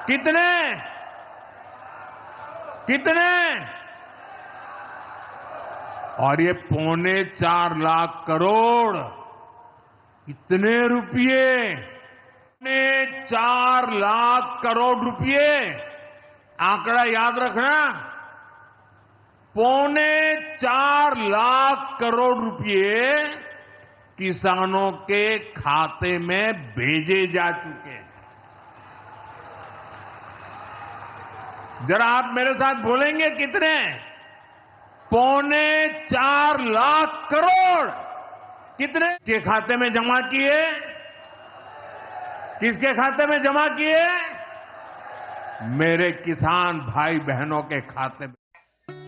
कितने कितने और ये 4.25 करोड़ कितने रुपए 4 लाख करोड़ रुपए आंकड़ा याद रखना 4.25 करोड़ रुपए किसानों के खाते में भेजे जा चुके हैं। जरा आप मेरे साथ बोलेंगे कितने 4.25 लाख करोड़ कितने के खाते में जमा किए किसके खाते में जमा किए मेरे किसान भाई बहनों के खाते में।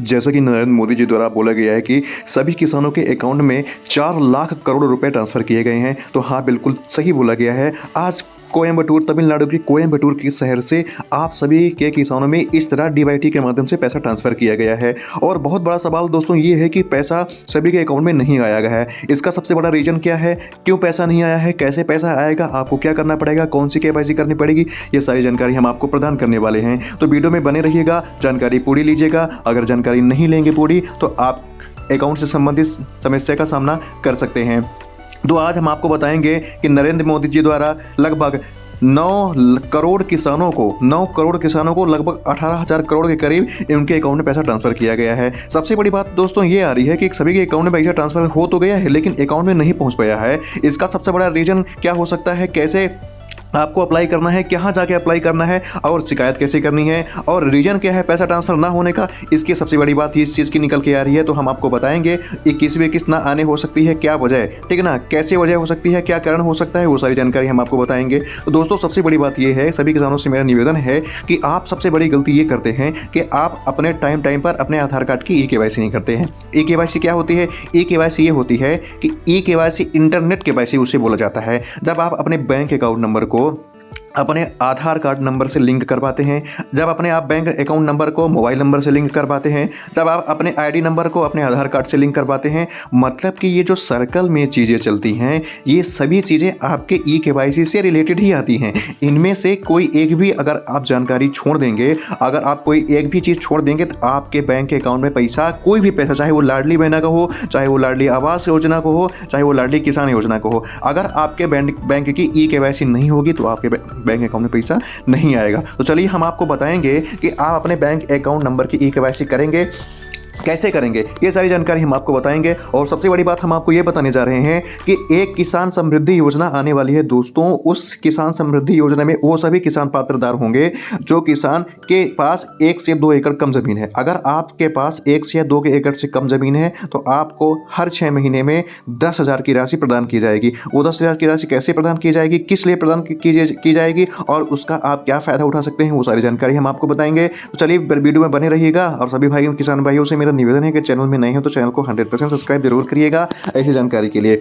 जैसा कि नरेंद्र मोदी जी द्वारा बोला गया है कि सभी किसानों के अकाउंट में 4 लाख करोड़ रुपए ट्रांसफर किए गए हैं, तो हाँ बिल्कुल सही बोला गया है। आज कोयम्बटूर तमिलनाडु की कोयम्बटूर के शहर से आप सभी के किसानों में इस तरह डीबीटी के माध्यम से पैसा ट्रांसफर किया गया है। और बहुत बड़ा सवाल दोस्तों ये है कि पैसा सभी के अकाउंट में नहीं आया गया है। इसका सबसे बड़ा रीजन क्या है, क्यों पैसा नहीं आया है, कैसे पैसा आएगा, आपको क्या करना पड़ेगा, कौन सी केवाईसी करनी पड़ेगी, ये सारी जानकारी हम आपको प्रदान करने वाले हैं। तो वीडियो में बने रहिएगा, जानकारी पूरी लीजिएगा। अगर जानकारी नहीं लेंगे पूरी तो आप अकाउंट से संबंधित समस्या का सामना कर सकते हैं। तो आज हम आपको बताएंगे कि नरेंद्र मोदी जी द्वारा लगभग 9 करोड़ किसानों को लगभग 18,000 करोड़ के करीब उनके अकाउंट में पैसा ट्रांसफर किया गया है। सबसे बड़ी बात दोस्तों ये आ रही है कि सभी के अकाउंट में पैसा ट्रांसफर हो तो गया है लेकिन अकाउंट में नहीं पहुंच पाया है। इसका सबसे बड़ा रीजन क्या हो सकता है, कैसे आपको अप्लाई करना है, कहाँ जाके अप्लाई करना है और शिकायत कैसे करनी है और रीजन क्या है पैसा ट्रांसफर ना होने का, इसकी सबसे बड़ी बात इस चीज़ की निकल के आ रही है। तो हम आपको बताएंगे 21वीं किस्त ना आने हो सकती है, क्या वजह, ठीक है ना, कैसे वजह हो सकती है, क्या कारण हो सकता है, वो सारी जानकारी हम आपको बताएंगे। तो दोस्तों सबसे बड़ी बात ये है, सभी किसानों से मेरा निवेदन है कि आप सबसे बड़ी गलती ये करते हैं कि आप अपने टाइम पर अपने आधार कार्ड की केवाईसी नहीं करते हैं। केवाईसी क्या होती है, केवाईसी ये होती है कि केवाईसी इंटरनेट केवाईसी उसे बोला जाता है। जब आप अपने बैंक अकाउंट नंबर को अपने आधार कार्ड नंबर से लिंक करवाते हैं, जब अपने आप बैंक अकाउंट नंबर को मोबाइल नंबर से लिंक करवाते हैं, जब आप अपने आईडी नंबर को अपने आधार कार्ड से लिंक करवाते हैं, मतलब कि ये जो सर्कल में चीज़ें चलती हैं ये सभी चीज़ें आपके केवाईसी से रिलेटेड ही आती हैं। इनमें से कोई एक भी अगर आप जानकारी छोड़ देंगे, अगर आप कोई एक भी चीज़ छोड़ देंगे तो आपके बैंक अकाउंट में पैसा, कोई भी पैसा, चाहे वो लाडली बहना का हो, चाहे वो लाडली आवास योजना को हो, चाहे वो लाडली किसान योजना को हो, अगर आपके बैंक की केवाईसी नहीं होगी तो आपके बैंक अकाउंट में पैसा नहीं आएगा। तो चलिए हम आपको बताएंगे कि आप अपने बैंक अकाउंट नंबर की केवाईसी करेंगे, कैसे करेंगे, ये सारी जानकारी हम आपको बताएंगे। और सबसे बड़ी बात हम आपको ये बताने जा रहे हैं कि एक किसान समृद्धि योजना आने वाली है दोस्तों। उस किसान समृद्धि योजना में वो सभी किसान पात्रदार होंगे जो किसान के पास 1 से 2 एकड़ कम जमीन है। अगर आपके पास 1 से 2 एकड़ से कम जमीन है तो आपको हर 6 महीने में 10,000 की राशि प्रदान की जाएगी। वो 10,000 की राशि कैसे प्रदान की जाएगी, किस लिए प्रदान की जाएगी और उसका आप क्या फ़ायदा उठा सकते हैं, वो सारी जानकारी हम आपको बताएंगे। तो चलिए वीडियो में बने रहिएगा। और सभी भाइयों, किसान भाइयों से निवेदन है कि चैनल में नए हो तो चैनल को 100% सब्सक्राइब जरूर करिएगा ऐसी जानकारी के लिए।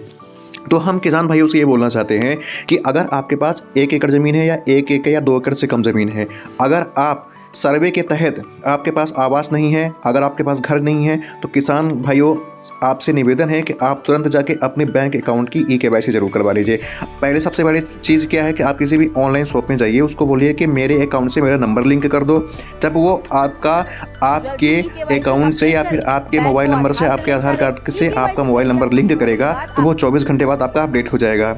तो हम किसान भाइयों से ये बोलना चाहते हैं कि अगर आपके पास 1 एकड़ ज़मीन है या 1 एकड़ या 2 एकड़ से कम ज़मीन है, अगर आप सर्वे के तहत आपके पास आवास नहीं है, अगर आपके पास घर नहीं है, तो किसान भाइयों आपसे निवेदन है कि आप तुरंत जाके अपने बैंक अकाउंट की केवाईसी जरूर करवा लीजिए। पहले सबसे बड़ी चीज़ क्या है कि आप किसी भी ऑनलाइन शॉप में जाइए, उसको बोलिए कि मेरे अकाउंट से मेरा नंबर लिंक कर दो। जब वो आपके अकाउंट से या फिर आपके मोबाइल नंबर से, आपके आधार कार्ड से आपका मोबाइल नंबर लिंक करेगा तो वो 24 घंटे बाद आपका अपडेट हो जाएगा।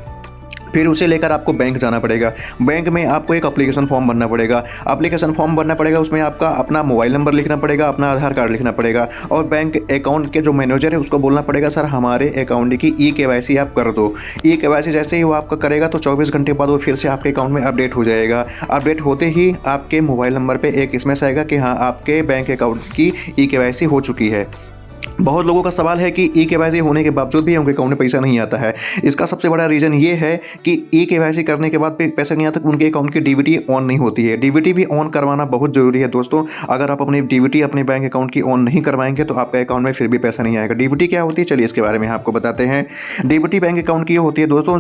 फिर उसे लेकर आपको बैंक जाना पड़ेगा। बैंक में आपको एक एप्लीकेशन फॉर्म भरना पड़ेगा। एप्लीकेशन फॉर्म भरना पड़ेगा, उसमें आपका अपना मोबाइल नंबर लिखना पड़ेगा, अपना आधार कार्ड लिखना पड़ेगा और बैंक अकाउंट के जो मैनेजर है उसको बोलना पड़ेगा सर हमारे अकाउंट की केवाईसी आप कर दो। केवाईसी जैसे ही वो आपका करेगा तो 24 घंटे बाद वो फिर से आपके अकाउंट में अपडेट हो जाएगा। अपडेट होते ही आपके मोबाइल नंबर पर एक एसएमएस आएगा कि हाँ आपके बैंक अकाउंट की केवाईसी हो चुकी है। बहुत लोगों का सवाल है कि केवाईसी होने के बावजूद भी उनके अकाउंट में पैसा नहीं आता है। इसका सबसे बड़ा रीज़न ये है कि केवाईसी करने के बाद भी पैसा नहीं आता, उनके अकाउंट की डीबीटी ऑन नहीं होती है। डीबीटी भी ऑन करवाना बहुत ज़रूरी है दोस्तों। अगर आप अपनी डीबीटी अपने बैंक अकाउंट की ऑन नहीं करवाएंगे तो आपके अकाउंट में फिर भी पैसा नहीं आएगा। डीबीटी क्या होती है, चलिए इसके बारे में आपको बताते हैं। डीबीटी बैंक अकाउंट की होती है दोस्तों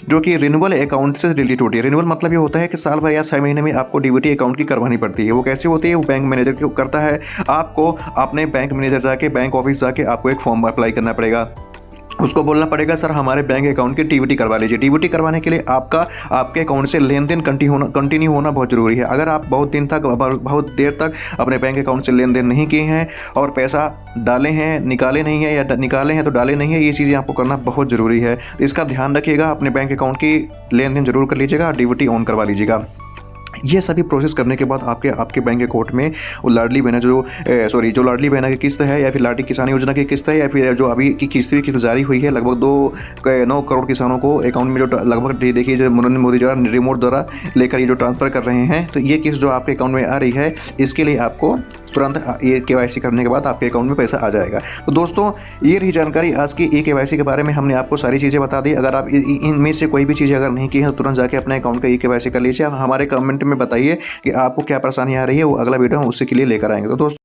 जो कि रिन्यूअल अकाउंट से रिलेटेड होती है। रिन्यूअल मतलब ये होता है कि साल भर या 6 महीने में आपको डीबीटी अकाउंट की करवानी पड़ती है। वो कैसे होती है, वो बैंक मैनेजर क्यों करता है, आपको अपने बैंक मैनेजर जाके, बैंक ऑफिस जाके आपको एक फॉर्म अप्लाई करना पड़ेगा। उसको बोलना पड़ेगा सर हमारे बैंक अकाउंट की डीबीटी करवा लीजिए। डीबीटी करवाने के लिए आपके अकाउंट से लेन देन कंटिन्यू होना बहुत ज़रूरी है। अगर आप बहुत देर तक अपने बैंक अकाउंट से लेन देन नहीं किए हैं और पैसा डाले हैं, निकाले नहीं है, या निकाले हैं तो डाले नहीं है, ये चीज़ें आपको करना बहुत ज़रूरी है। इसका ध्यान रखिएगा, अपने बैंक अकाउंट की लेन देन जरूर कर लीजिएगा, डीबीटी ऑन करवा लीजिएगा। ये सभी प्रोसेस करने के बाद आपके बैंक अकाउंट में वो लाडली बहना जो लाडली बहना की किस्त है, या फिर लाडली किसान योजना की किस्त है, या फिर जो अभी की किस्त जारी हुई है लगभग 9 करोड़ किसानों को अकाउंट में, जो लगभग देखिए जो नरेंद्र मोदी द्वारा रिमोट द्वारा लेकर ये जो ट्रांसफ़र कर रहे हैं, तो ये किस्त जो आपके अकाउंट में आ रही है, इसके लिए आपको तुरंत ये KYC करने के बाद आपके अकाउंट में पैसा आ जाएगा। तो दोस्तों ये रही जानकारी आज की KYC के बारे में, हमने आपको सारी चीज़ें बता दी। अगर आप इनमें से कोई भी चीज़ें अगर नहीं की है तो तुरंत जाके अपने अकाउंट का KYC कर लीजिए। हमारे कमेंट में बताइए कि आपको क्या परेशानी आ रही है, वो अगला वीडियो हम उससे के लिए लेकर आएंगे। तो दोस्तों